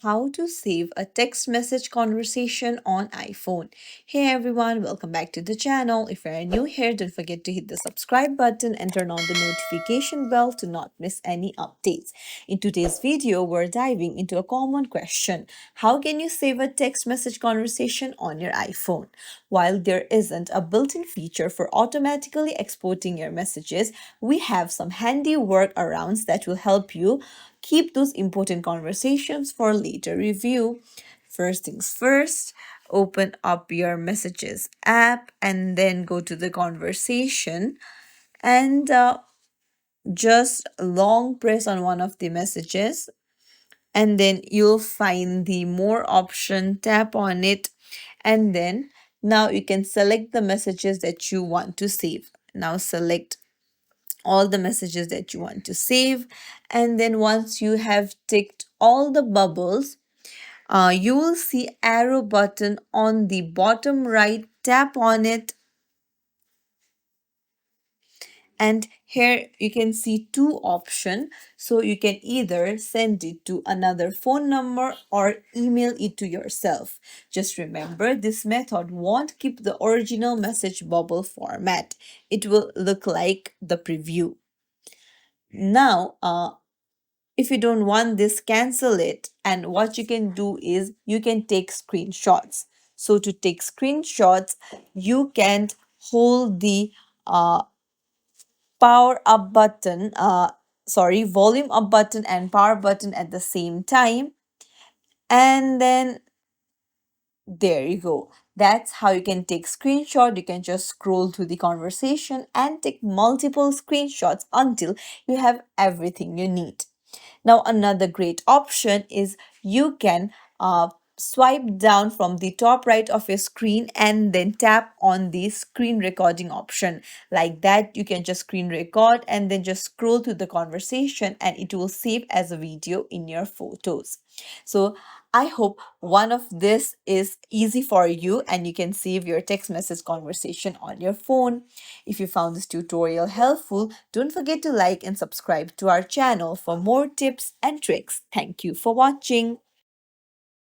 how to save a text message conversation on iPhone. Hey everyone, welcome back to the channel. If you're new here, don't forget to hit the subscribe button and turn on the notification bell to not miss any updates. In today's video, we're diving into a common question. How can you save a text message conversation on your iPhone? While there isn't a built-in feature for automatically exporting your messages, we have some handy workarounds that will help you keep those important conversations for later review. First things first, open up your messages app and then go to the conversation and just long press on one of the messages, and then you'll find the more option, tap on it, and then now you can select the messages that you want to save. Now select all the messages that you want to save, and then once you have ticked all the bubbles, you will see arrow button on the bottom right. Tap on it, and here you can see two options, so you can either send it to another phone number or email it to yourself. Just remember, this method won't keep the original message bubble format. It will look like the preview. Now if you don't want this, cancel it, and what you can do is you can take screenshots. So to take screenshots, you can hold the power up button, volume up button and power button at the same time, and then there you go. That's how you can take screenshot. You can just scroll through the conversation and take multiple screenshots until you have everything you need. Now, another great option is you can swipe down from the top right of your screen and then tap on the screen recording option. Like that, you can just screen record and then just scroll through the conversation and it will save as a video in your photos. So I hope one of this is easy for you and you can save your text message conversation on your phone. If you found this tutorial helpful, don't forget to like and subscribe to our channel for more tips and tricks. Thank you for watching.